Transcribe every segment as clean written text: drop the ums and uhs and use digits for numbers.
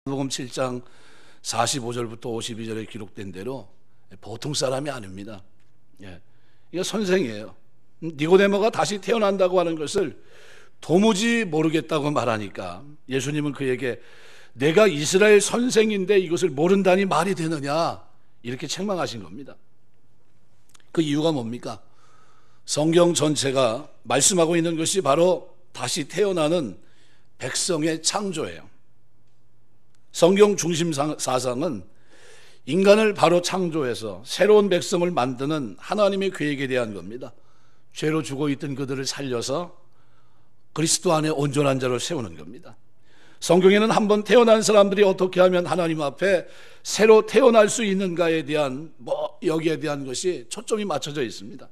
마태복음 7장 45절부터 52절에 기록된 대로 보통 사람이 아닙니다. 이거 선생이에요. 니고데모가 다시 태어난다고 하는 것을 도무지 모르겠다고 말하니까 예수님은 그에게 내가 이스라엘 선생인데 이것을 모른다니 말이 되느냐 이렇게 책망하신 겁니다. 그 이유가 뭡니까? 성경 전체가 말씀하고 있는 것이 바로 다시 태어나는 백성의 창조예요. 성경 중심 사상은 인간을 바로 창조해서 새로운 백성을 만드는 하나님의 계획에 대한 겁니다. 죄로 죽어있던 그들을 살려서 그리스도 안에 온전한 자로 세우는 겁니다. 성경에는 한번 태어난 사람들이 어떻게 하면 하나님 앞에 새로 태어날 수 있는가에 대한 여기에 대한 것이 초점이 맞춰져 있습니다.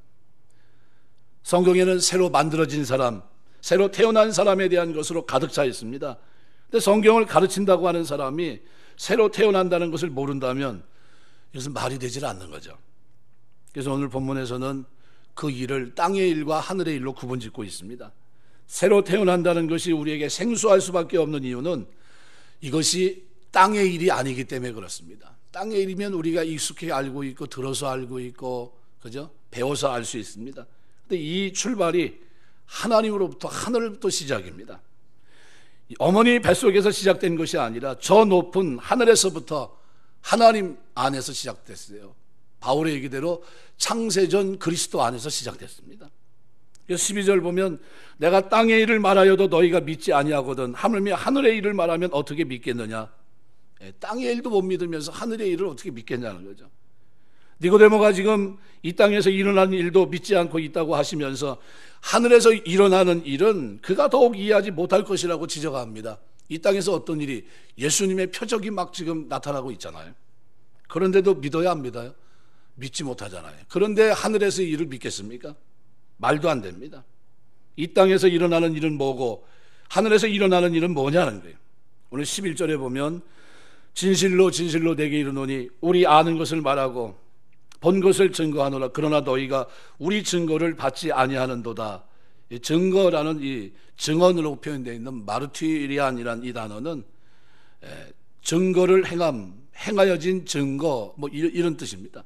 성경에는 새로 만들어진 사람, 새로 태어난 사람에 대한 것으로 가득 차 있습니다. 근데 성경을 가르친다고 하는 사람이 새로 태어난다는 것을 모른다면 이것은 말이 되질 않는 거죠. 그래서 오늘 본문에서는 그 일을 땅의 일과 하늘의 일로 구분짓고 있습니다. 새로 태어난다는 것이 우리에게 생소할 수밖에 없는 이유는 이것이 땅의 일이 아니기 때문에 그렇습니다. 땅의 일이면 우리가 익숙히 알고 있고 들어서 알고 있고 그죠? 배워서 알 수 있습니다. 근데 이 출발이 하나님으로부터 하늘부터 시작입니다. 어머니 뱃속에서 시작된 것이 아니라 저 높은 하늘에서부터 하나님 안에서 시작됐어요. 바울의 얘기대로 창세전 그리스도 안에서 시작됐습니다. 12절 보면 내가 땅의 일을 말하여도 너희가 믿지 아니하거든 하물며 하늘의 일을 말하면 어떻게 믿겠느냐. 땅의 일도 못 믿으면서 하늘의 일을 어떻게 믿겠냐는 거죠. 니고데모가 지금 이 땅에서 일어나는 일도 믿지 않고 있다고 하시면서 하늘에서 일어나는 일은 그가 더욱 이해하지 못할 것이라고 지적합니다. 이 땅에서 어떤 일이 예수님의 표적이 막 지금 나타나고 있잖아요. 그런데도 믿어야 안 믿어요? 믿지 못하잖아요. 그런데 하늘에서의 일을 믿겠습니까? 말도 안 됩니다. 이 땅에서 일어나는 일은 뭐고 하늘에서 일어나는 일은 뭐냐는 거예요. 오늘 11절에 보면 진실로 진실로 내게 이르노니 우리 아는 것을 말하고 본 것을 증거하노라. 그러나 너희가 우리 증거를 받지 아니하는도다. 이 증거라는 이 증언으로 표현되어 있는 마르티리안이라는 이 단어는 증거를 행하여진 증거 이런 뜻입니다.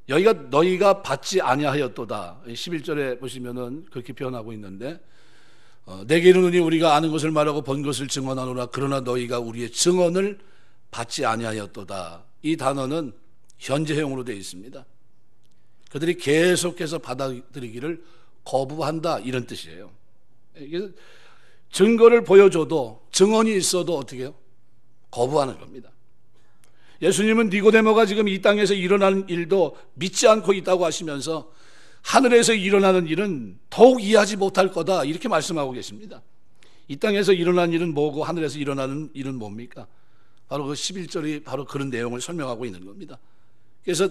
여기가 너희가 받지 아니하였도다. 11절에 보시면은 그렇게 표현하고 있는데 내게 이르노니 우리가 아는 것을 말하고 본 것을 증언하노라. 그러나 너희가 우리의 증언을 받지 아니하였도다. 이 단어는 현재형으로 되어 있습니다. 그들이 계속해서 받아들이기를 거부한다 이런 뜻이에요. 증거를 보여줘도 증언이 있어도 어떻게 해요? 거부하는 겁니다. 예수님은 니고데모가 지금 이 땅에서 일어나는 일도 믿지 않고 있다고 하시면서 하늘에서 일어나는 일은 더욱 이해하지 못할 거다 이렇게 말씀하고 계십니다. 이 땅에서 일어나는 일은 뭐고 하늘에서 일어나는 일은 뭡니까? 바로 그 11절이 바로 그런 내용을 설명하고 있는 겁니다. 그래서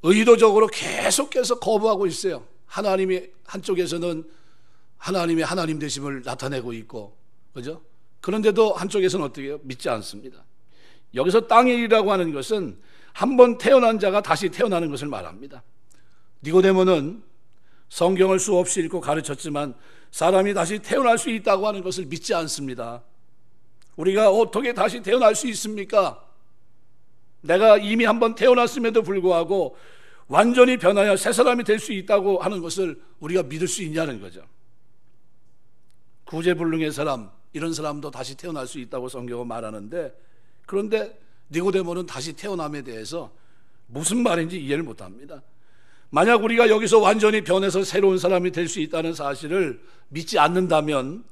의도적으로 계속해서 거부하고 있어요. 하나님이 한쪽에서는 하나님의 하나님 되심을 나타내고 있고 그죠? 그런데도 한쪽에서는 어떻게 해요? 믿지 않습니다. 여기서 땅의 일이라고 하는 것은 한번 태어난 자가 다시 태어나는 것을 말합니다. 니고데모는 성경을 수없이 읽고 가르쳤지만 사람이 다시 태어날 수 있다고 하는 것을 믿지 않습니다. 우리가 어떻게 다시 태어날 수 있습니까? 내가 이미 한번 태어났음에도 불구하고 완전히 변하여 새 사람이 될 수 있다고 하는 것을 우리가 믿을 수 있냐는 거죠. 구제불능의 사람, 이런 사람도 다시 태어날 수 있다고 성경은 말하는데 그런데 니고데모는 다시 태어남에 대해서 무슨 말인지 이해를 못합니다. 만약 우리가 여기서 완전히 변해서 새로운 사람이 될 수 있다는 사실을 믿지 않는다면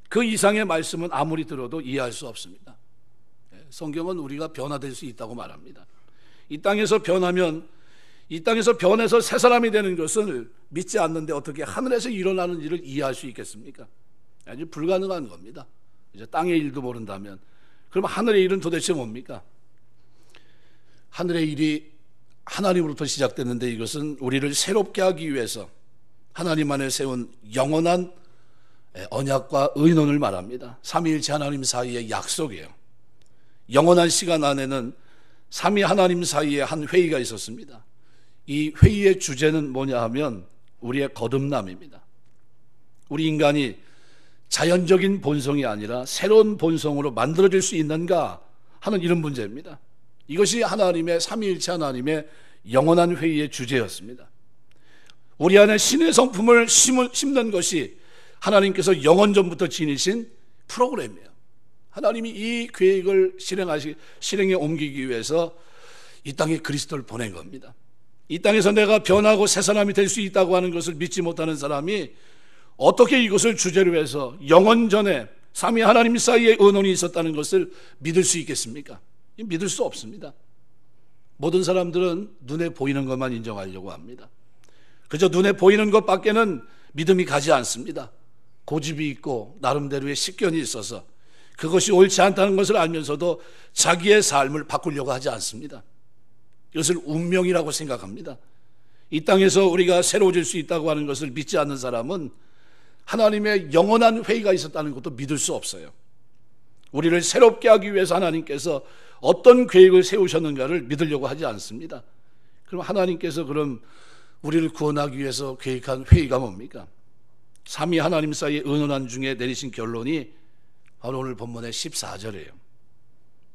그 이상의 말씀은 아무리 들어도 이해할 수 없습니다. 성경은 우리가 변화될 수 있다고 말합니다. 이 땅에서 변해서 새 사람이 되는 것을 믿지 않는데 어떻게 하늘에서 일어나는 일을 이해할 수 있겠습니까? 아주 불가능한 겁니다. 이제 땅의 일도 모른다면 그럼 하늘의 일은 도대체 뭡니까? 하늘의 일이 하나님으로부터 시작됐는데 이것은 우리를 새롭게 하기 위해서 하나님 안에 세운 영원한 언약과 의논을 말합니다. 삼위일체 하나님 사이의 약속이에요. 영원한 시간 안에는 삼위 하나님 사이에 한 회의가 있었습니다. 이 회의의 주제는 뭐냐 하면 우리의 거듭남입니다. 우리 인간이 자연적인 본성이 아니라 새로운 본성으로 만들어질 수 있는가 하는 이런 문제입니다. 이것이 하나님의 삼위일체 하나님의 영원한 회의의 주제였습니다. 우리 안에 신의 성품을 심는 것이 하나님께서 영원전부터 지니신 프로그램이에요. 하나님이 이 계획을 실행에 옮기기 위해서 이 땅에 그리스도를 보낸 겁니다. 이 땅에서 내가 변하고 새 사람이 될 수 있다고 하는 것을 믿지 못하는 사람이 어떻게 이것을 주제로 해서 영원전에 삼위 하나님 사이에 의논이 있었다는 것을 믿을 수 있겠습니까? 믿을 수 없습니다. 모든 사람들은 눈에 보이는 것만 인정하려고 합니다. 그저 눈에 보이는 것밖에는 믿음이 가지 않습니다. 고집이 있고 나름대로의 식견이 있어서 그것이 옳지 않다는 것을 알면서도 자기의 삶을 바꾸려고 하지 않습니다. 이것을 운명이라고 생각합니다. 이 땅에서 우리가 새로워질 수 있다고 하는 것을 믿지 않는 사람은 하나님의 영원한 회의가 있었다는 것도 믿을 수 없어요. 우리를 새롭게 하기 위해서 하나님께서 어떤 계획을 세우셨는가를 믿으려고 하지 않습니다. 그럼 하나님께서 그럼 우리를 구원하기 위해서 계획한 회의가 뭡니까? 삼위 하나님 사이의 의논한 중에 내리신 결론이 바로 오늘 본문의 14절이에요.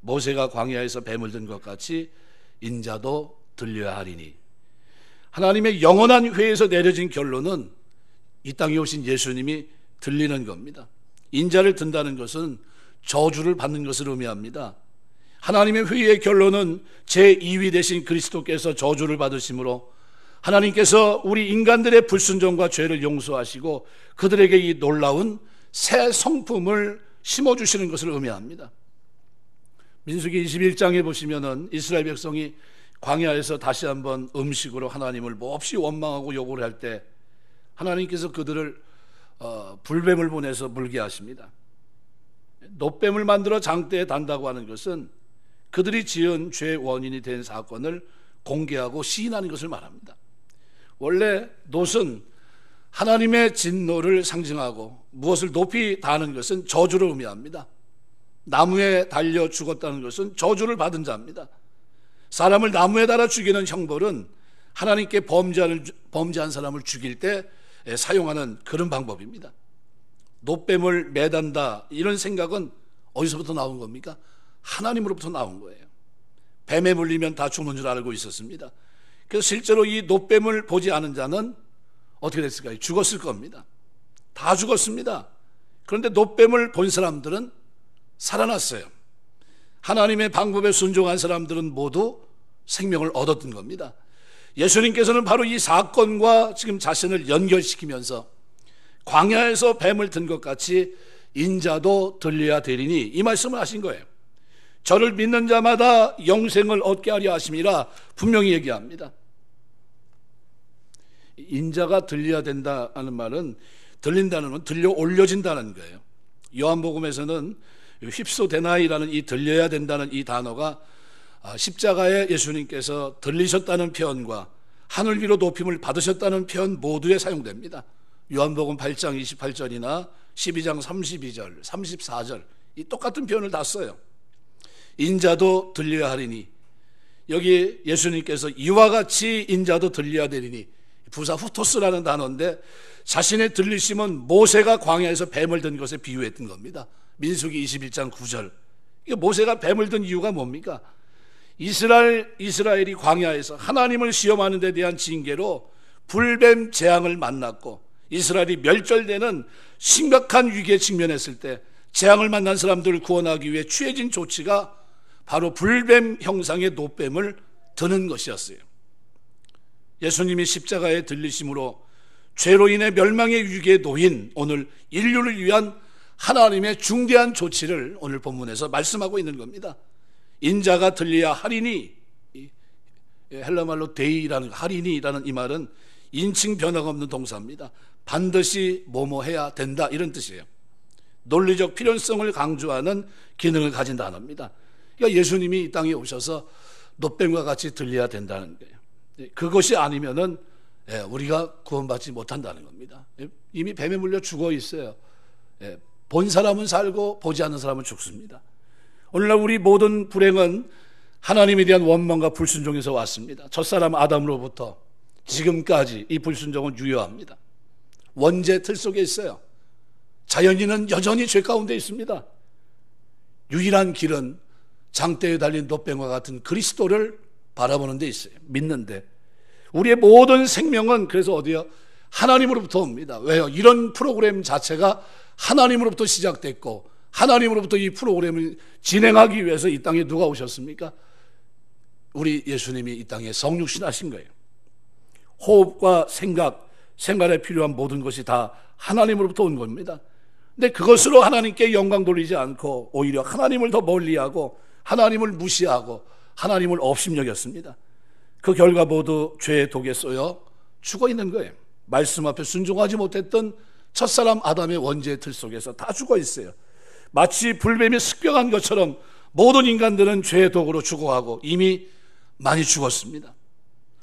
모세가 광야에서 뱀을 든 것 같이 인자도 들려야 하리니. 하나님의 영원한 회의에서 내려진 결론은 이 땅에 오신 예수님이 들리는 겁니다. 인자를 든다는 것은 저주를 받는 것을 의미합니다. 하나님의 회의의 결론은 제2위 되신 그리스도께서 저주를 받으심으로 하나님께서 우리 인간들의 불순종과 죄를 용서하시고 그들에게 이 놀라운 새 성품을 심어주시는 것을 의미합니다. 민수기 21장에 보시면은 이스라엘 백성이 광야에서 다시 한번 음식으로 하나님을 몹시 원망하고 요구를 할 때 하나님께서 그들을 불뱀을 보내서 물게 하십니다. 놋뱀을 만들어 장대에 단다고 하는 것은 그들이 지은 죄의 원인이 된 사건을 공개하고 시인하는 것을 말합니다. 원래 놋은 하나님의 진노를 상징하고 무엇을 높이 다는 것은 저주를 의미합니다. 나무에 달려 죽었다는 것은 저주를 받은 자입니다. 사람을 나무에 달아 죽이는 형벌은 하나님께 범죄한 사람을 죽일 때 사용하는 그런 방법입니다. 놋뱀을 매단다 이런 생각은 어디서부터 나온 겁니까? 하나님으로부터 나온 거예요. 뱀에 물리면 다 죽는 줄 알고 있었습니다. 그래서 실제로 이 놋뱀을 보지 않은 자는 어떻게 됐을까요? 죽었을 겁니다. 다 죽었습니다. 그런데 놋뱀을 본 사람들은 살아났어요. 하나님의 방법에 순종한 사람들은 모두 생명을 얻었던 겁니다. 예수님께서는 바로 이 사건과 지금 자신을 연결시키면서 광야에서 뱀을 든 것 같이 인자도 들려야 되리니 이 말씀을 하신 거예요. 저를 믿는 자마다 영생을 얻게 하려 하심이라 분명히 얘기합니다. 인자가 들려야 된다는 말은 들린다는 건 들려 올려진다는 거예요. 요한복음에서는 휩소데나이라는 이 들려야 된다는 이 단어가 십자가에 예수님께서 들리셨다는 표현과 하늘 위로 높임을 받으셨다는 표현 모두에 사용됩니다. 요한복음 8장 28절이나 12장 32절, 34절 이 똑같은 표현을 다 써요. 인자도 들려야 하리니 여기 예수님께서 이와 같이 인자도 들려야 되리니 부사 후토스라는 단어인데 자신의 들리심은 모세가 광야에서 뱀을 든 것에 비유했던 겁니다. 민수기 21장 9절. 모세가 뱀을 든 이유가 뭡니까? 이스라엘이 광야에서 하나님을 시험하는 데 대한 징계로 불뱀 재앙을 만났고 이스라엘이 멸절되는 심각한 위기에 직면했을 때 재앙을 만난 사람들을 구원하기 위해 취해진 조치가 바로 불뱀 형상의 놋뱀을 드는 것이었어요. 예수님이 십자가에 들리심으로 죄로 인해 멸망의 위기에 놓인 오늘 인류를 위한 하나님의 중대한 조치를 오늘 본문에서 말씀하고 있는 겁니다. 인자가 들려야 하리니, 헬라말로 데이라는 하리니라는 이 말은 인칭 변화가 없는 동사입니다. 반드시 뭐뭐해야 된다 이런 뜻이에요. 논리적 필요성을 강조하는 기능을 가진 단어입니다. 그러니까 예수님이 이 땅에 오셔서 놋뱀과 같이 들려야 된다는 거예요. 그것이 아니면은 우리가 구원받지 못한다는 겁니다. 이미 뱀에 물려 죽어 있어요. 본 사람은 살고 보지 않는 사람은 죽습니다. 오늘날 우리 모든 불행은 하나님에 대한 원망과 불순종에서 왔습니다. 첫사람 아담으로부터 지금까지 이 불순종은 유효합니다. 원죄 틀 속에 있어요. 자연인은 여전히 죄 가운데 있습니다. 유일한 길은 장대에 달린 놋병과 같은 그리스도를 바라보는 데 있어요. 믿는데 우리의 모든 생명은 그래서 어디요? 하나님으로부터 옵니다. 왜요? 이런 프로그램 자체가 하나님으로부터 시작됐고 하나님으로부터 이 프로그램을 진행하기 위해서 이 땅에 누가 오셨습니까? 우리 예수님이 이 땅에 성육신하신 거예요. 호흡과 생활에 필요한 모든 것이 다 하나님으로부터 온 겁니다. 근데 그것으로 하나님께 영광 돌리지 않고 오히려 하나님을 더 멀리하고 하나님을 무시하고 하나님을 업신여겼습니다. 그 결과 모두 죄의 독에 쏘여 죽어 있는 거예요. 말씀 앞에 순종하지 못했던 첫사람 아담의 원죄의 틀 속에서 다 죽어 있어요. 마치 불뱀이 습격한 것처럼 모든 인간들은 죄의 독으로 죽어가고 이미 많이 죽었습니다.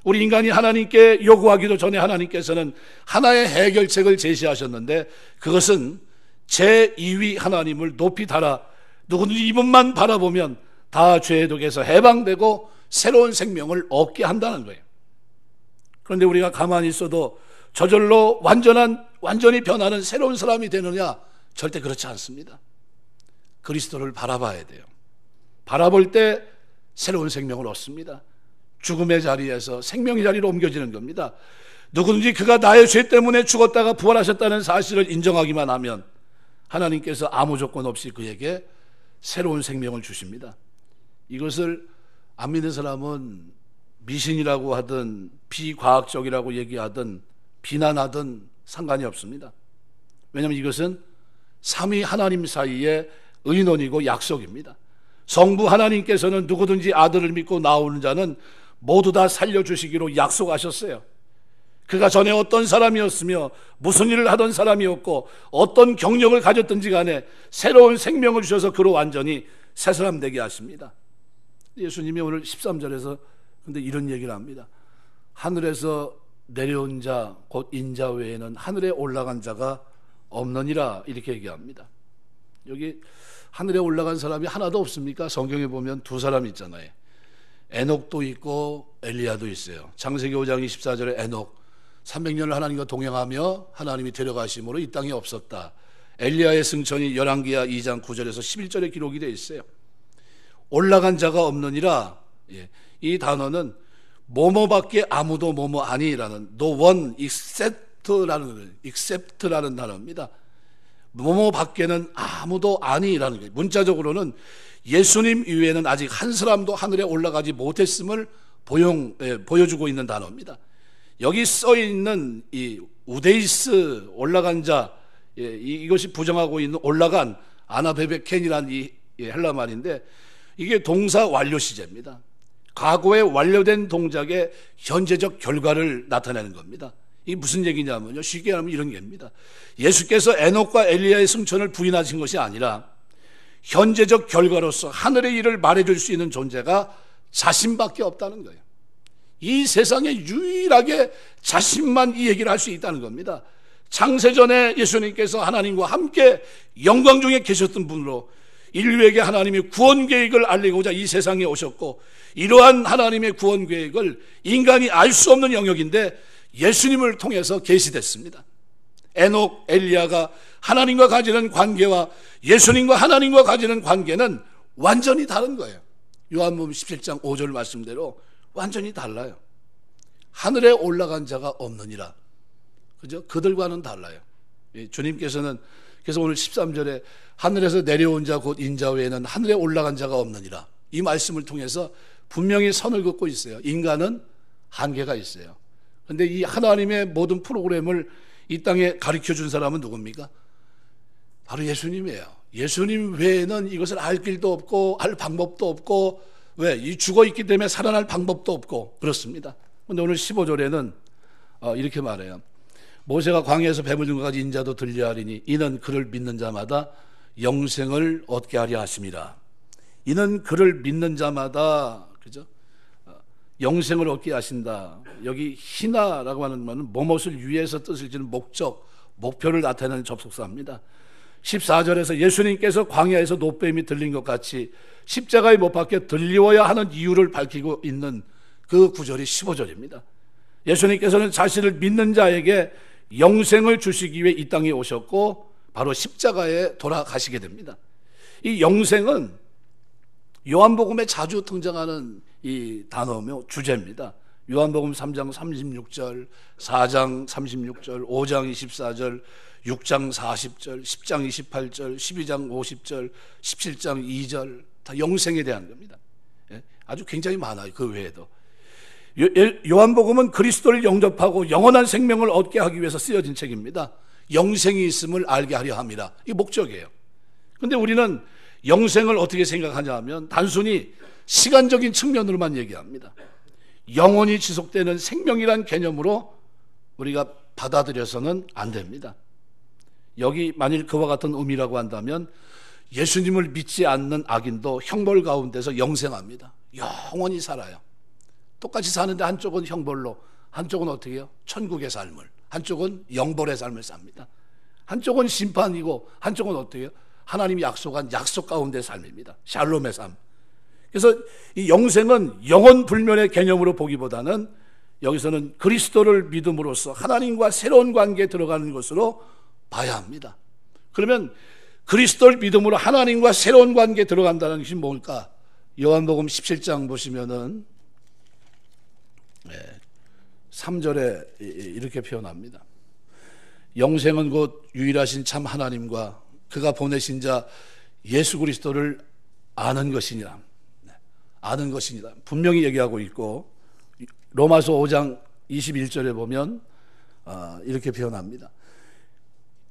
우리 인간이 하나님께 요구하기도 전에 하나님께서는 하나의 해결책을 제시하셨는데 그것은 제2위 하나님을 높이 달아 누구든지 이분만 바라보면 다 죄의 독에서 해방되고 새로운 생명을 얻게 한다는 거예요. 그런데 우리가 가만히 있어도 저절로 완전히 변하는 새로운 사람이 되느냐? 절대 그렇지 않습니다. 그리스도를 바라봐야 돼요. 바라볼 때 새로운 생명을 얻습니다. 죽음의 자리에서 생명의 자리로 옮겨지는 겁니다. 누구든지 그가 나의 죄 때문에 죽었다가 부활하셨다는 사실을 인정하기만 하면 하나님께서 아무 조건 없이 그에게 새로운 생명을 주십니다. 이것을 안 믿는 사람은 미신이라고 하든 비과학적이라고 얘기하든 비난하든 상관이 없습니다. 왜냐하면 이것은 삼위 하나님 사이의 의논이고 약속입니다. 성부 하나님께서는 누구든지 아들을 믿고 나오는 자는 모두 다 살려주시기로 약속하셨어요. 그가 전에 어떤 사람이었으며 무슨 일을 하던 사람이었고 어떤 경력을 가졌든지 간에 새로운 생명을 주셔서 그로 완전히 새 사람 되게 하십니다. 예수님이 오늘 13절에서 근데 이런 얘기를 합니다. 하늘에서 내려온 자 곧 인자 외에는 하늘에 올라간 자가 없느니라 이렇게 얘기합니다. 여기 하늘에 올라간 사람이 하나도 없습니까? 성경에 보면 두 사람 있잖아요. 에녹도 있고 엘리야도 있어요. 창세기 5장 24절에 에녹 300년을 하나님과 동행하며 하나님이 데려가심으로 이 땅에 없었다. 엘리야의 승천이 열왕기하 2장 9절에서 11절에 기록이 되어 있어요. 올라간 자가 없느니라. 이 단어는 뭐뭐밖에 아무도 뭐뭐 아니라는 no one except라는 단어입니다. 뭐뭐밖에는 아무도 아니라는 거예요. 문자적으로는 예수님 이외에는 아직 한 사람도 하늘에 올라가지 못했음을 보여주고 있는 단어입니다. 여기 써 있는 이 우데이스 올라간 자, 이것이 부정하고 있는 올라간 아나베베켄이라는 이 헬라 말인데 이게 동사 완료 시제입니다. 과거에 완료된 동작의 현재적 결과를 나타내는 겁니다. 이게 무슨 얘기냐면요, 쉽게 하면 이런 겁니다. 예수께서 에녹과 엘리야의 승천을 부인하신 것이 아니라 현재적 결과로서 하늘의 일을 말해줄 수 있는 존재가 자신밖에 없다는 거예요. 이 세상에 유일하게 자신만 이 얘기를 할 수 있다는 겁니다. 창세전에 예수님께서 하나님과 함께 영광 중에 계셨던 분으로 인류에게 하나님의 구원 계획을 알리고자 이 세상에 오셨고, 이러한 하나님의 구원 계획을 인간이 알 수 없는 영역인데 예수님을 통해서 계시됐습니다. 에녹, 엘리야가 하나님과 가지는 관계와 예수님과 하나님과 가지는 관계는 완전히 다른 거예요. 요한복음 17장 5절 말씀대로 완전히 달라요. 하늘에 올라간 자가 없느니라. 그죠? 그들과는 달라요. 주님께서는 그래서 오늘 13절에 하늘에서 내려온 자 곧 인자 외에는 하늘에 올라간 자가 없느니라. 이 말씀을 통해서 분명히 선을 긋고 있어요. 인간은 한계가 있어요. 그런데 이 하나님의 모든 프로그램을 이 땅에 가르쳐 준 사람은 누굽니까? 바로 예수님이에요. 예수님 외에는 이것을 알 길도 없고 알 방법도 없고, 왜? 이 죽어 있기 때문에 살아날 방법도 없고 그렇습니다. 그런데 오늘 15절에는 이렇게 말해요. 모세가 광야에서 뱀을 든 것까지 인자도 들려하리니 이는 그를 믿는 자마다 영생을 얻게 하려 하심이라. 이는 그를 믿는 자마다, 그죠? 영생을 얻게 하신다. 여기 희나라고 하는 말은 무엇을 위해서 뜻을 지는 목적, 목표를 나타내는 접속사입니다. 14절에서 예수님께서 광야에서 놋뱀이 들린 것 같이 십자가에 못 박혀 들리워야 하는 이유를 밝히고 있는 그 구절이 15절입니다. 예수님께서는 자신을 믿는 자에게 영생을 주시기 위해 이 땅에 오셨고 바로 십자가에 돌아가시게 됩니다. 이 영생은 요한복음에 자주 등장하는 이 단어며 주제입니다. 요한복음 3장 36절, 4장 36절, 5장 24절, 6장 40절, 10장 28절, 12장 50절, 17장 2절 다 영생에 대한 겁니다. 아주 굉장히 많아요. 그 외에도. 요한복음은 그리스도를 영접하고 영원한 생명을 얻게 하기 위해서 쓰여진 책입니다. 영생이 있음을 알게 하려 함이라. 이게 목적이에요. 그런데 우리는 영생을 어떻게 생각하냐 하면 단순히 시간적인 측면으로만 얘기합니다. 영원히 지속되는 생명이란 개념으로 우리가 받아들여서는 안 됩니다. 여기 만일 그와 같은 의미라고 한다면 예수님을 믿지 않는 악인도 형벌 가운데서 영생합니다. 영원히 살아요. 똑같이 사는데 한쪽은 형벌로, 한쪽은 어떻게 해요? 천국의 삶을, 한쪽은 영벌의 삶을 삽니다. 한쪽은 심판이고 한쪽은 어떻게 해요? 하나님이 약속한 약속 가운데 삶입니다. 샬롬의 삶. 그래서 이 영생은 영원 불멸의 개념으로 보기보다는 여기서는 그리스도를 믿음으로써 하나님과 새로운 관계에 들어가는 것으로 봐야 합니다. 그러면 그리스도를 믿음으로 하나님과 새로운 관계에 들어간다는 것이 뭘까? 요한복음 17장 보시면은 3절에 이렇게 표현합니다. 영생은 곧 유일하신 참 하나님과 그가 보내신 자 예수 그리스도를 아는 것이니라. 아는 것이니라. 분명히 얘기하고 있고 로마서 5장 21절에 보면 이렇게 표현합니다.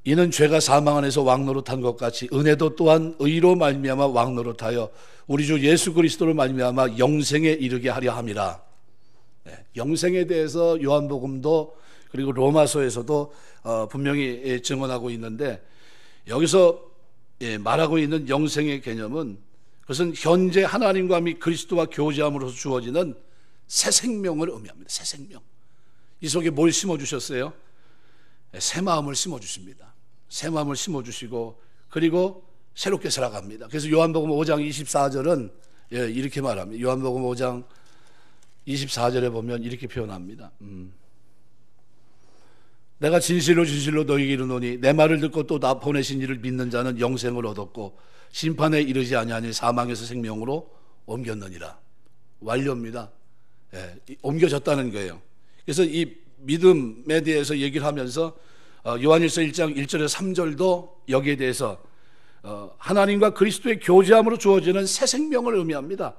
이는 죄가 사망 안에서 왕노릇한 것 같이 은혜도 또한 의로 말미암아 왕노릇하여 우리 주 예수 그리스도를 말미암아 영생에 이르게 하려 함이라. 영생에 대해서 요한복음도 그리고 로마서에서도 분명히 증언하고 있는데 여기서 말하고 있는 영생의 개념은 그것은 현재 하나님과 및 그리스도와 교제함으로써 주어지는 새 생명을 의미합니다. 새 생명. 이 속에 뭘 심어주셨어요? 새 마음을 심어주십니다. 새 마음을 심어주시고 그리고 새롭게 살아갑니다. 그래서 요한복음 5장 24절은 이렇게 말합니다. 요한복음 5장 24절에 보면 이렇게 표현합니다. 내가 진실로 진실로 너희에게 이르노니 내 말을 듣고 또 나 보내신 이를 믿는 자는 영생을 얻었고 심판에 이르지 아니하니 사망에서 생명으로 옮겼느니라. 완료입니다. 옮겨졌다는 거예요. 그래서 이 믿음에 대해서 얘기를 하면서 요한일서 1장 1절에서 3절도 여기에 대해서 하나님과 그리스도의 교제함으로 주어지는 새 생명을 의미합니다.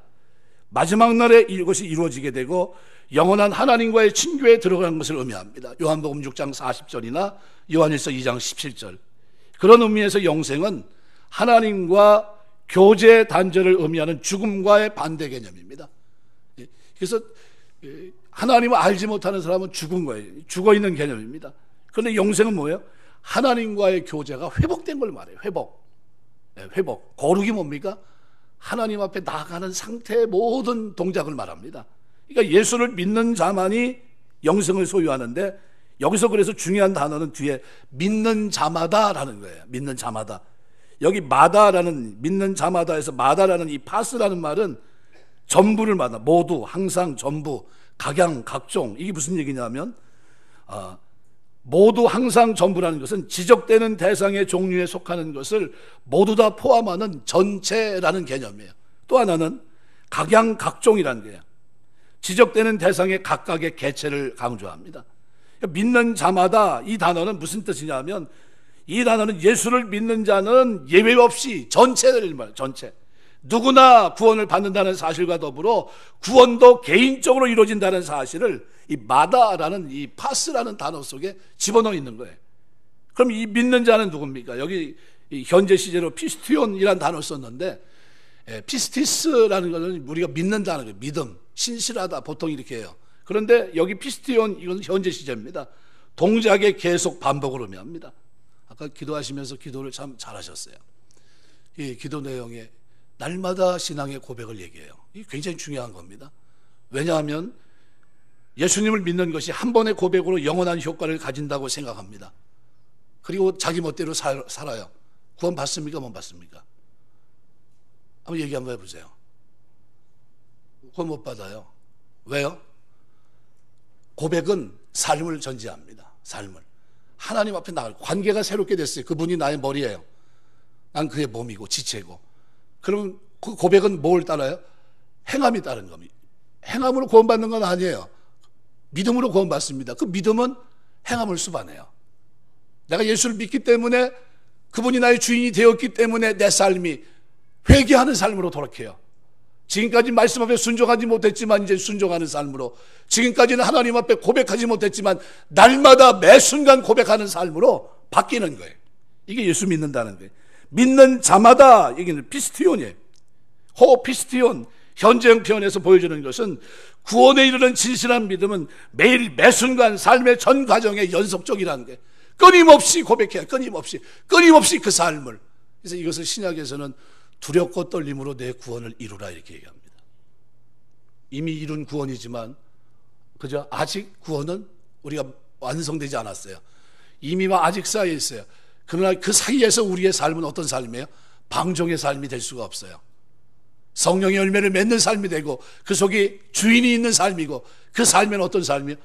마지막 날에 이것이 이루어지게 되고 영원한 하나님과의 친교에 들어가는 것을 의미합니다. 요한복음 6장 40절이나 요한일서 2장 17절. 그런 의미에서 영생은 하나님과 교제 단절을 의미하는 죽음과의 반대 개념입니다. 그래서 하나님을 알지 못하는 사람은 죽은 거예요. 죽어있는 개념입니다. 그런데 영생은 뭐예요? 하나님과의 교제가 회복된 걸 말해요. 회복. 거룩이 뭡니까? 하나님 앞에 나아가는 상태의 모든 동작을 말합니다. 그러니까 예수를 믿는 자만이 영생을 소유하는데 여기서 그래서 중요한 단어는 뒤에 믿는 자마다라는 거예요. 믿는 자마다. 여기 마다라는 믿는 자마다에서 마다라는 이 파스라는 말은 전부를 말한다. 모두, 항상, 전부, 각양, 각종. 이게 무슨 얘기냐면 모두, 항상, 전부라는 것은 지적되는 대상의 종류에 속하는 것을 모두 다 포함하는 전체라는 개념이에요. 또 하나는 각양, 각종이라는 거예요. 지적되는 대상의 각각의 개체를 강조합니다. 믿는 자마다 이 단어는 무슨 뜻이냐면 이 단어는 예수를 믿는 자는 예외 없이 전체를 말해요. 전체. 누구나 구원을 받는다는 사실과 더불어 구원도 개인적으로 이루어진다는 사실을 이 마다라는 이 파스라는 단어 속에 집어넣어 있는 거예요. 그럼 이 믿는 자는 누굽니까? 여기 현재 시제로 피스티온이라는 단어를 썼는데 피스티스라는 것은 우리가 믿는다는 거예요. 믿음, 신실하다 보통 이렇게 해요. 그런데 여기 피스티온 이건 현재 시제입니다. 동작의 계속 반복을 의미합니다. 아까 기도하시면서 기도를 참 잘하셨어요. 이 기도 내용에 날마다 신앙의 고백을 얘기해요. 이게 굉장히 중요한 겁니다. 왜냐하면 예수님을 믿는 것이 한 번의 고백으로 영원한 효과를 가진다고 생각합니다. 그리고 자기 멋대로 살아요. 구원 받습니까? 못 받습니까? 한번 얘기 한번 해보세요. 구원 못 받아요. 왜요? 고백은 삶을 전제합니다. 삶을. 하나님 앞에 나갈 관계가 새롭게 됐어요. 그분이 나의 머리예요. 난 그의 몸이고 지체고. 그러면 그 고백은 뭘 따라요? 행함이 따른 겁니다. 행함으로 구원받는 건 아니에요. 믿음으로 구원받습니다. 그 믿음은 행함을 수반해요. 내가 예수를 믿기 때문에, 그분이 나의 주인이 되었기 때문에 내 삶이 회개하는 삶으로 돌아가요. 지금까지 말씀 앞에 순종하지 못했지만 이제 순종하는 삶으로, 지금까지는 하나님 앞에 고백하지 못했지만 날마다 매 순간 고백하는 삶으로 바뀌는 거예요. 이게 예수 믿는다는 거예요. 믿는 자마다, 이게 피스티온이에요. 호피스티온, 현재형 표현에서 보여주는 것은 구원에 이르는 진실한 믿음은 매일 매 순간 삶의 전 과정의 연속적이라는 게, 끊임없이 고백해야, 끊임없이 그 삶을. 그래서 이것을 신약에서는 두렵고 떨림으로 내 구원을 이루라 이렇게 얘기합니다. 이미 이룬 구원이지만 그죠? 아직 구원은 우리가 완성되지 않았어요. 이미와 아직 사이에 있어요. 그러나 그 사이에서 우리의 삶은 어떤 삶이에요? 방종의 삶이 될 수가 없어요. 성령의 열매를 맺는 삶이 되고, 그 속에 주인이 있는 삶이고, 그 삶은 어떤 삶이에요?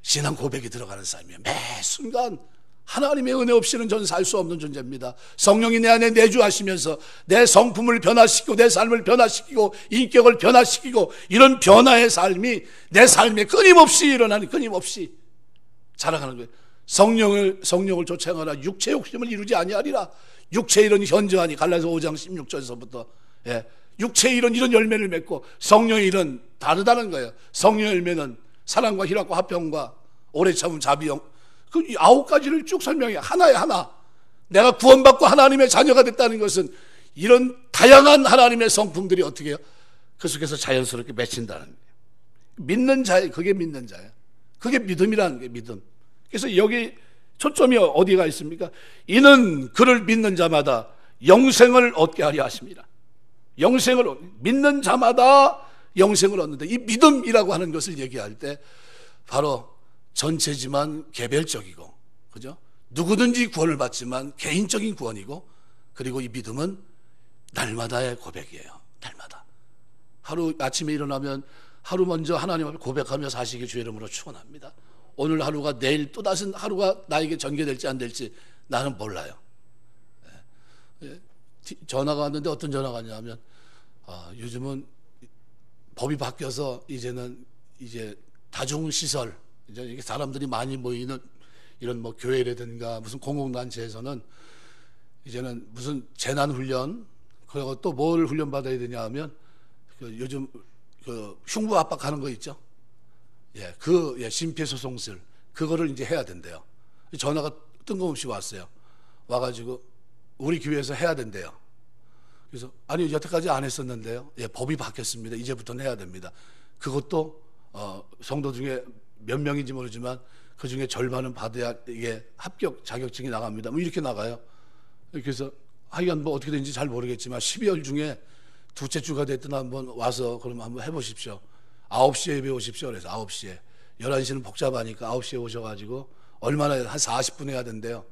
신앙 고백이 들어가는 삶이에요. 매 순간 하나님의 은혜 없이는 저는 살 수 없는 존재입니다. 성령이 내 안에 내주하시면서 내 성품을 변화시키고 내 삶을 변화시키고 인격을 변화시키고, 이런 변화의 삶이 내 삶에 끊임없이 일어나는, 끊임없이 자라가는 거예요. 성령을 쫓아가라 육체 욕심을 이루지 아니하리라. 육체의 일은 현저하니, 갈라디아서 5장 16절에서부터 육체의 일은 이런 열매를 맺고 성령의 일은 다르다는 거예요. 성령의 열매는 사랑과 희락과 화평과 오래 참음 자비형, 그 9가지를 쭉 설명해. 하나에 하나. 내가 구원받고 하나님의 자녀가 됐다는 것은 이런 다양한 하나님의 성품들이 어떻게 해요? 그 속에서 자연스럽게 맺힌다는 거예요. 믿는 자예요. 그게 믿는 자예요. 그게 믿음이라는 게 믿음. 그래서 여기 초점이 어디가 있습니까? 이는 그를 믿는 자마다 영생을 얻게 하려 하십니다. 믿는 자마다 영생을 얻는다. 이 믿음이라고 하는 것을 얘기할 때 바로 전체지만 개별적이고, 그죠? 누구든지 구원을 받지만 개인적인 구원이고, 그리고 이 믿음은 날마다의 고백이에요. 날마다. 하루 아침에 일어나면 하루 먼저 하나님 앞에 고백하며 사시기 주의 이름으로 축원합니다. 오늘 하루가 내일 또 다른 하루가 나에게 전개될지 안 될지 나는 몰라요. 전화가 왔는데 어떤 전화가 왔냐면, 요즘은 법이 바뀌어서 이제 다중시설, 이제 이게 사람들이 많이 모이는 이런 뭐 교회라든가 무슨 공공단체에서는 이제는 무슨 재난훈련, 그리고 또 뭘 훈련받아야 되냐 하면 요즘 흉부 압박하는 거 있죠? 심폐소생술, 그거를 이제 해야 된대요. 전화가 뜬금없이 왔어요. 와가지고 우리 교회에서 해야 된대요. 그래서 아니 여태까지 안 했었는데요. 법이 바뀌었습니다. 이제부터는 해야 됩니다. 그것도 성도 중에 몇 명인지 모르지만 그 중에 절반은 받아야 이게 합격 자격증이 나갑니다. 뭐 이렇게 나가요. 그래서 하여간 뭐 어떻게 되는지 잘 모르겠지만 12월 중에 둘째 주가 됐든 한번 와서 그럼 한번 해보십시오. 9시에 예배 오십시오. 그래서 9시에 11시는 복잡하니까 9시에 오셔가지고 얼마나 한 40분 해야 된대요.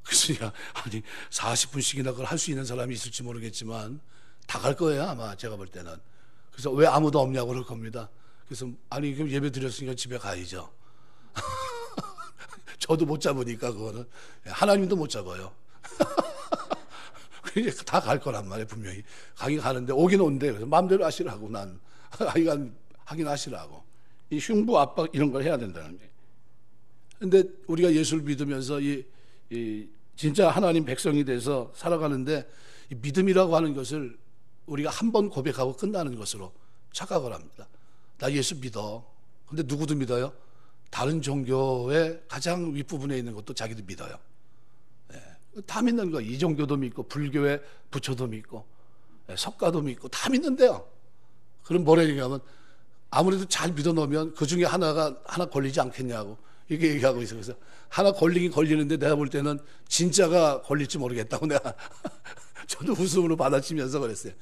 그래서 아니 40분씩이나 그걸 할 수 있는 사람이 있을지 모르겠지만 다 갈 거예요 아마 제가 볼 때는. 그래서 왜 아무도 없냐고 그럴 겁니다. 그래서 아니 그럼 예배 드렸으니까 집에 가야죠. 저도 못 잡으니까 그거는 하나님도 못 잡아요. 다 갈 거란 말이에요. 분명히 가긴 가는데 오긴 온대. 그래서 마음대로 하시라고. 난 하긴 하시라고. 이 흉부 압박 이런 걸 해야 된다는 거예요. 근데 우리가 예수를 믿으면서 이 진짜 하나님 백성이 돼서 살아가는데 이 믿음이라고 하는 것을 우리가 한 번 고백하고 끝나는 것으로 착각을 합니다. 나 예수 믿어. 근데 누구도 믿어요? 다른 종교의 가장 윗부분에 있는 것도 자기도 믿어요. 다 믿는 거예요. 이종교도 믿고 불교의 부처도 믿고 석가도 믿고 다 믿는데요. 그럼 뭐라 얘기하면 아무래도 잘 믿어 놓으면 그 중에 하나 걸리지 않겠냐고 이렇게 얘기하고 있어요. 그래서 하나 걸리긴 걸리는데 내가 볼 때는 진짜가 걸릴지 모르겠다고 내가 저도 웃음으로 받아치면서 그랬어요.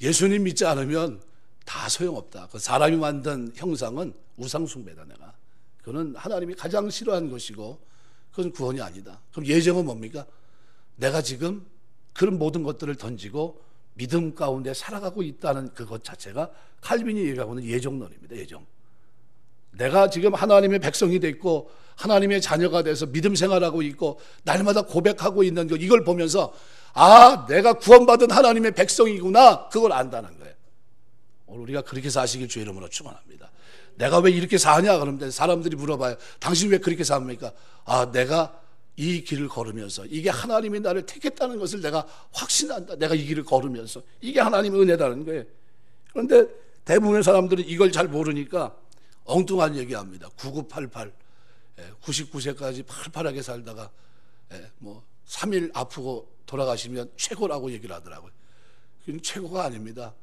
예수님 믿지 않으면 다 소용없다. 그 사람이 만든 형상은 우상숭배다. 내가 그거는 하나님이 가장 싫어하는 것이고 그건 구원이 아니다. 그럼 예정은 뭡니까? 내가 지금 그런 모든 것들을 던지고 믿음 가운데 살아가고 있다는 그것 자체가 칼빈이 얘기하고는 예정론입니다. 예정. 내가 지금 하나님의 백성이 됐고 하나님의 자녀가 돼서 믿음 생활하고 있고 날마다 고백하고 있는 거, 이걸 보면서 아, 내가 구원받은 하나님의 백성이구나, 그걸 안다는 거예요. 오늘 우리가 그렇게 사시길 주의 이름으로 축원합니다. 내가 왜 이렇게 사냐 그러면 사람들이 물어봐요. 당신 왜 그렇게 삽니까? 아, 내가 이 길을 걸으면서 이게 하나님이 나를 택했다는 것을 내가 확신한다. 내가 이 길을 걸으면서 이게 하나님의 은혜다는 거예요. 그런데 대부분의 사람들은 이걸 잘 모르니까 엉뚱한 얘기합니다. 9988, 99세까지 팔팔하게 살다가 뭐 3일 아프고 돌아가시면 최고라고 얘기를 하더라고요. 그건 최고가 아닙니다.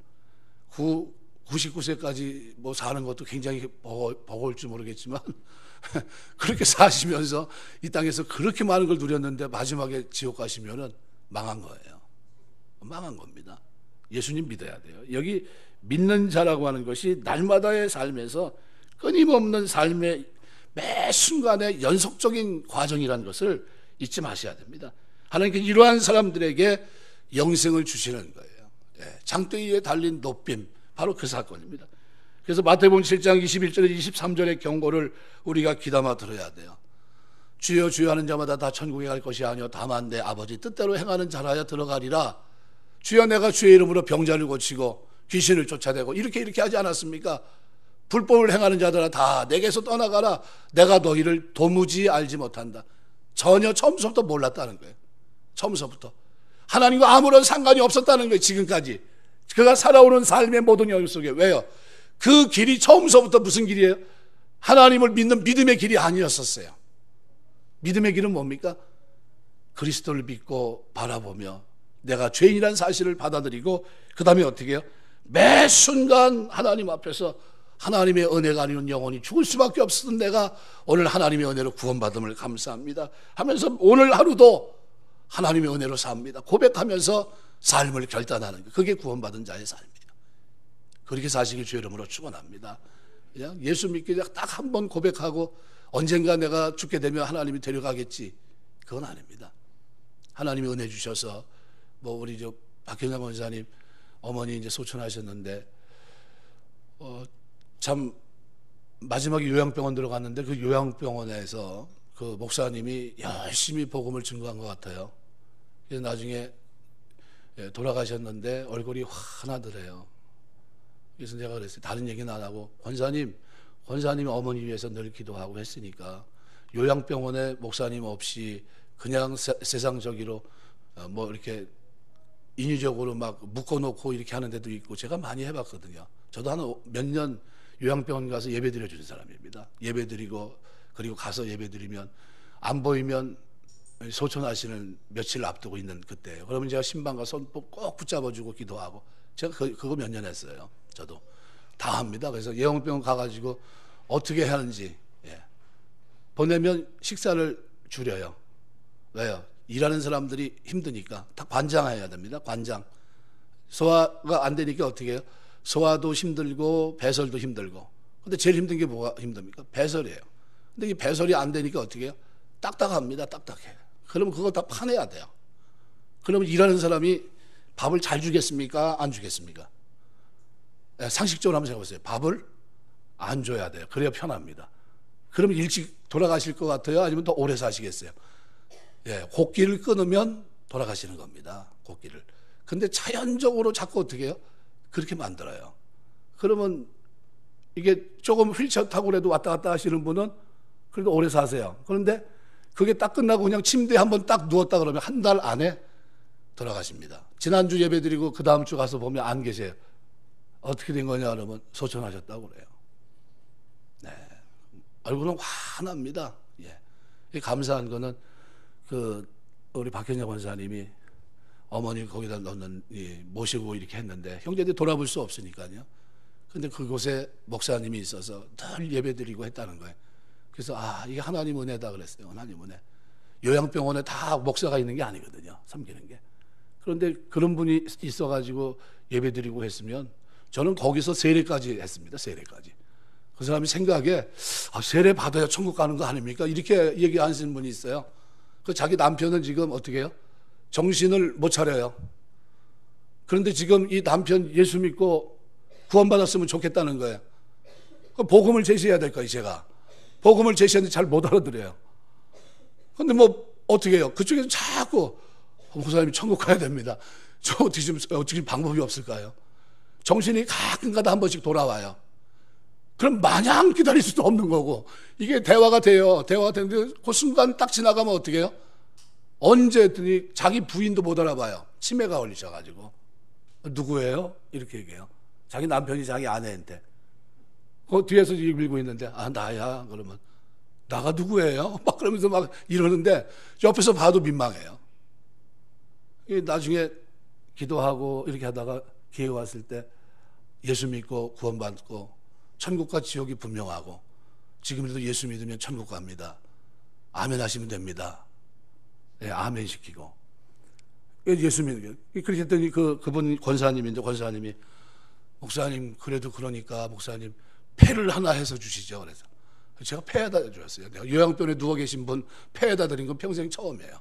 99세까지 뭐 사는 것도 굉장히 버거울지 모르겠지만 그렇게 사시면서 이 땅에서 그렇게 많은 걸 누렸는데 마지막에 지옥 가시면은 망한 거예요. 망한 겁니다. 예수님 믿어야 돼요. 여기 믿는 자라고 하는 것이 날마다의 삶에서 끊임없는 삶의 매 순간의 연속적인 과정이라는 것을 잊지 마셔야 됩니다. 하나님께서 이러한 사람들에게 영생을 주시는 거예요. 장대위에 달린 노빔, 바로 그 사건입니다. 그래서 마태복음 7장 21절에 23절의 경고를 우리가 귀담아 들어야 돼요. 주여 주여 하는 자마다 다 천국에 갈 것이 아니요 다만 내 아버지 뜻대로 행하는 자라야 들어가리라. 주여 내가 주의 이름으로 병자를 고치고 귀신을 쫓아내고 이렇게 하지 않았습니까? 불법을 행하는 자들아 다 내게서 떠나가라. 내가 너희를 도무지 알지 못한다. 전혀 처음부터 몰랐다는 거예요. 처음부터 하나님과 아무런 상관이 없었다는 거예요. 지금까지 그가 살아오는 삶의 모든 영역 속에. 왜요? 그 길이 처음부터 무슨 길이에요? 하나님을 믿는 믿음의 길이 아니었었어요. 믿음의 길은 뭡니까? 그리스도를 믿고 바라보며 내가 죄인이라는 사실을 받아들이고 그 다음에 어떻게 해요? 매 순간 하나님 앞에서 하나님의 은혜가 아니면 영원히 죽을 수밖에 없었던 내가 오늘 하나님의 은혜로 구원받음을 감사합니다 하면서 오늘 하루도 하나님의 은혜로 삽니다. 고백하면서 삶을 결단하는 것, 그게 구원받은 자의 삶이에요. 그렇게 사시길 주의 이름으로 축원합니다. 그냥 예수 믿기 전에 딱 한 번 고백하고 언젠가 내가 죽게 되면 하나님이 데려가겠지, 그건 아닙니다. 하나님이 은혜 주셔서 뭐 우리 저 박현영 원사님 어머니 이제 소천하셨는데 참 마지막에 요양병원 들어갔는데 그 요양병원에서 그 목사님이 열심히 복음을 증거한 것 같아요. 그래서 나중에 돌아가셨는데 얼굴이 환하더래요. 그래서 내가 그랬어요. 다른 얘기는 안 하고 권사님이 어머니 위해서 늘 기도하고 했으니까 요양병원에 목사님 없이 그냥 세상적으로 뭐 이렇게 인위적으로 막 묶어놓고 이렇게 하는 데도 있고 제가 많이 해봤거든요. 저도 한 몇 년 요양병원 가서 예배 드려주는 사람입니다. 예배 드리고 그리고 가서 예배 드리면 안 보이면 소천하시는 며칠 앞두고 있는 그때예요. 그러면 제가 신방과 손 꼭 붙잡아주고 기도하고 제가 그거 몇 년 했어요. 저도 다 합니다. 그래서 예방병원 가가지고 어떻게 하는지 보내면 식사를 줄여요. 왜요? 일하는 사람들이 힘드니까 다 관장해야 됩니다. 관장. 소화가 안 되니까 어떻게 해요? 소화도 힘들고 배설도 힘들고. 근데 제일 힘든 게 뭐가 힘듭니까? 배설이에요. 근데 이 배설이 안 되니까 어떻게 해요? 딱딱합니다. 딱딱해. 그러면 그거 다 파내야 돼요. 그러면 일하는 사람이 밥을 잘 주겠습니까? 안 주겠습니까? 상식적으로 한번 생각해보세요. 밥을 안 줘야 돼요. 그래야 편합니다. 그러면 일찍 돌아가실 것 같아요? 아니면 더 오래 사시겠어요? 곡기를 끊으면 돌아가시는 겁니다. 곡기를. 근데 자연적으로 자꾸 어떻게 해요? 그렇게 만들어요. 그러면 이게 조금 휠체어 타고 그래도 왔다 갔다 하시는 분은 그래도 오래 사세요. 그런데 그게 딱 끝나고 그냥 침대에 한번 딱 누웠다 그러면 한 달 안에 돌아가십니다. 지난주 예배 드리고 그 다음 주 가서 보면 안 계세요. 어떻게 된 거냐 그러면 소천하셨다고 그래요. 얼굴은 환합니다. 감사한 거는 그 우리 박현영 원사님이 어머니 거기다 넣는 모시고 이렇게 했는데 형제들이 돌아볼 수 없으니까요. 근데 그곳에 목사님이 있어서 늘 예배드리고 했다는 거예요. 그래서 이게 하나님 은혜다 그랬어요. 하나님 은혜. 요양병원에 다 목사가 있는 게 아니거든요. 섬기는 게. 그런데 그런 분이 있어가지고 예배드리고 했으면 저는 거기서 세례까지 했습니다. 세례까지. 그 사람이 생각에 세례 받아야 천국 가는 거 아닙니까? 이렇게 얘기하시는 분이 있어요. 그 자기 남편은 지금 어떻게 해요? 정신을 못 차려요. 그런데 지금 이 남편 예수 믿고 구원받았으면 좋겠다는 거예요. 복음을 제시해야 될 거예요. 제가 복음을 제시하는데 잘 못 알아들어요. 근데 뭐 어떻게 해요? 그쪽에서 자꾸 목사님이 천국 가야 됩니다. 저 어떻게 좀 방법이 없을까요? 정신이 가끔가다 한 번씩 돌아와요. 그럼 마냥 기다릴 수도 없는 거고, 이게 대화가 돼요. 대화가 되는데 그 순간 딱 지나가면 어떻게 해요? 언제 했더니 자기 부인도 못 알아봐요. 치매가 걸리셔가지고. 누구예요? 이렇게 얘기해요. 자기 남편이 자기 아내인데. 그 뒤에서 밀고 있는데, 아, 나야. 그러면, 나가 누구예요? 막 그러면서 막 이러는데, 옆에서 봐도 민망해요. 나중에 기도하고 이렇게 하다가 기회가 왔을 때, 예수 믿고 구원받고, 천국과 지옥이 분명하고, 지금이라도 예수 믿으면 천국 갑니다. 아멘 하시면 됩니다. 네, 아멘 시키고. 예수 믿는 게. 그렇게 했더니 그분 권사님인데, 권사님이, 목사님, 그래도 그러니까, 목사님, 패를 하나 해서 주시죠. 그래서. 제가 패에다 줬어요. 내가 요양병원에 누워 계신 분 패에다 드린 건 평생 처음이에요.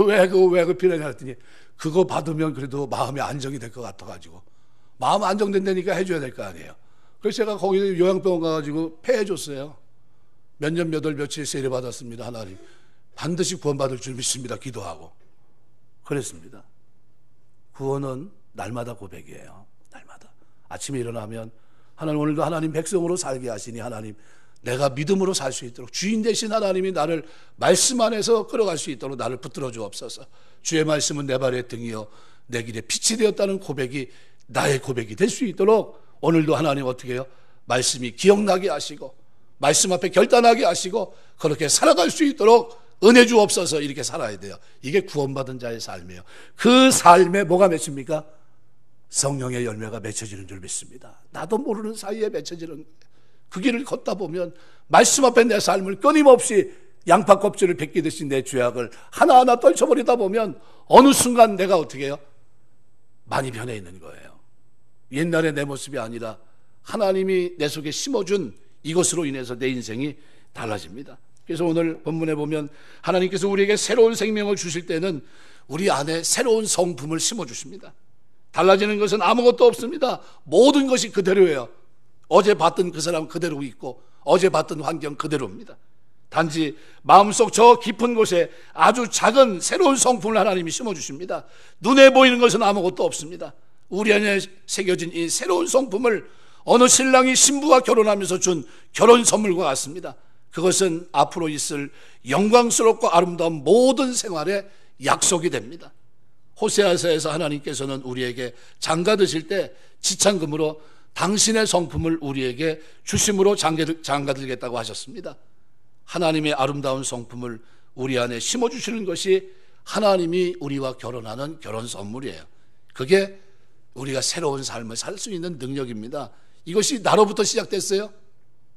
왜 필요하냐 했더니, 그거 받으면 그래도 마음이 안정이 될 것 같아가지고. 마음 안정된다니까 해줘야 될 거 아니에요. 그래서 제가 거기 요양병원 가가지고 패해줬어요. 몇 년, 몇 월, 며칠 세례 받았습니다. 하나님. 반드시 구원받을 줄 믿습니다. 기도하고. 그랬습니다. 구원은 날마다 고백이에요. 날마다. 아침에 일어나면 하나님, 오늘도 하나님 백성으로 살게 하시니 하나님, 내가 믿음으로 살 수 있도록 주인 되신 하나님이 나를 말씀 안에서 끌어갈 수 있도록 나를 붙들어 주옵소서. 주의 말씀은 내 발의 등이요 내 길에 빛이 되었다는 고백이 나의 고백이 될 수 있도록 오늘도 하나님 어떻게 해요? 말씀이 기억나게 하시고 말씀 앞에 결단하게 하시고 그렇게 살아갈 수 있도록 은혜 주옵소서. 이렇게 살아야 돼요. 이게 구원받은 자의 삶이에요. 그 삶에 뭐가 맺힙니까? 성령의 열매가 맺혀지는 줄 믿습니다. 나도 모르는 사이에 맺혀지는, 그 길을 걷다 보면 말씀 앞에 내 삶을 끊임없이 양파 껍질을 벗기듯이 내 죄악을 하나하나 떨쳐버리다 보면 어느 순간 내가 어떻게 해요? 많이 변해 있는 거예요. 옛날의 내 모습이 아니라 하나님이 내 속에 심어준 이것으로 인해서 내 인생이 달라집니다. 그래서 오늘 본문에 보면 하나님께서 우리에게 새로운 생명을 주실 때는 우리 안에 새로운 성품을 심어주십니다. 달라지는 것은 아무것도 없습니다. 모든 것이 그대로예요. 어제 봤던 그 사람 그대로 있고 어제 봤던 환경 그대로입니다. 단지 마음속 저 깊은 곳에 아주 작은 새로운 성품을 하나님이 심어주십니다. 눈에 보이는 것은 아무것도 없습니다. 우리 안에 새겨진 이 새로운 성품을 어느 신랑이 신부와 결혼하면서 준 결혼 선물과 같습니다. 그것은 앞으로 있을 영광스럽고 아름다운 모든 생활의 약속이 됩니다. 호세아서에서 하나님께서는 우리에게 장가드실 때 지창금으로 당신의 성품을 우리에게 주심으로 장가들겠다고 하셨습니다. 하나님의 아름다운 성품을 우리 안에 심어주시는 것이 하나님이 우리와 결혼하는 결혼 선물이에요. 그게 우리가 새로운 삶을 살 수 있는 능력입니다. 이것이 나로부터 시작됐어요?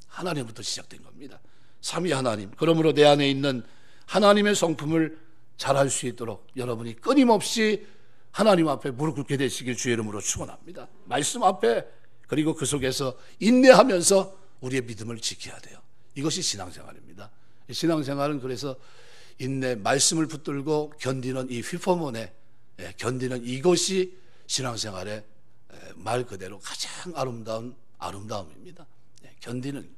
하나님부터 시작된 겁니다. 삼위 하나님, 그러므로 내 안에 있는 하나님의 성품을 잘할 수 있도록 여러분이 끊임없이 하나님 앞에 무릎 꿇게 되시길 주의 이름으로 축원합니다. 말씀 앞에, 그리고 그 속에서 인내하면서 우리의 믿음을 지켜야 돼요. 이것이 신앙생활입니다. 신앙생활은 그래서 인내, 말씀을 붙들고 견디는 이 휘포문에 견디는 이것이 신앙생활의 말 그대로 가장 아름다운 아름다움입니다. 견디는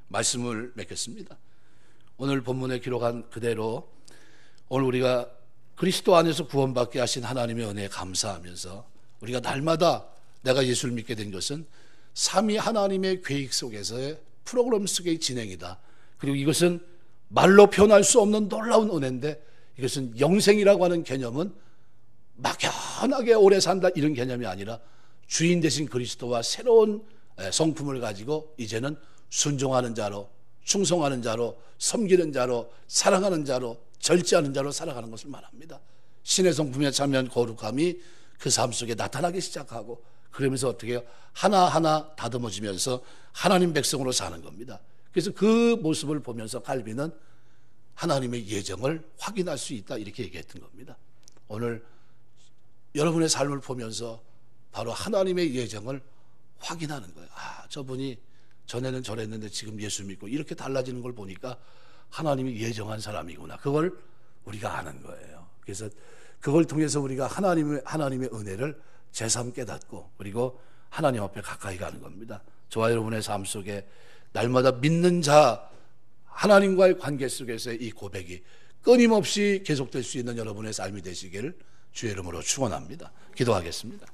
말씀을 맺겠습니다. 오늘 본문에 기록한 그대로 오늘 우리가 그리스도 안에서 구원받게 하신 하나님의 은혜에 감사하면서 우리가 날마다 내가 예수를 믿게 된 것은 삼위 하나님의 계획 속에서의 프로그램 속의 진행이다. 그리고 이것은 말로 표현할 수 없는 놀라운 은혜인데 이것은 영생이라고 하는 개념은 막연하게 오래 산다 이런 개념이 아니라 주인 되신 그리스도와 새로운 성품을 가지고 이제는 순종하는 자로, 충성하는 자로, 섬기는 자로, 사랑하는 자로, 절제하는 자로 살아가는 것을 말합니다. 신의 성품에 참여한 거룩함이 그 삶 속에 나타나기 시작하고 그러면서 어떻게 해요? 하나하나 다듬어지면서 하나님 백성으로 사는 겁니다. 그래서 그 모습을 보면서 칼빈은 하나님의 예정을 확인할 수 있다 이렇게 얘기했던 겁니다. 오늘 여러분의 삶을 보면서 바로 하나님의 예정을 확인하는 거예요. 아, 저분이 전에는 저랬는데 지금 예수 믿고 이렇게 달라지는 걸 보니까 하나님이 예정한 사람이구나. 그걸 우리가 아는 거예요. 그래서 그걸 통해서 우리가 하나님의 은혜를 제삼 깨닫고 그리고 하나님 앞에 가까이 가는 겁니다. 저와 여러분의 삶 속에 날마다 믿는 자 하나님과의 관계 속에서의 이 고백이 끊임없이 계속될 수 있는 여러분의 삶이 되시기를 주의 이름으로 축원합니다. 기도하겠습니다.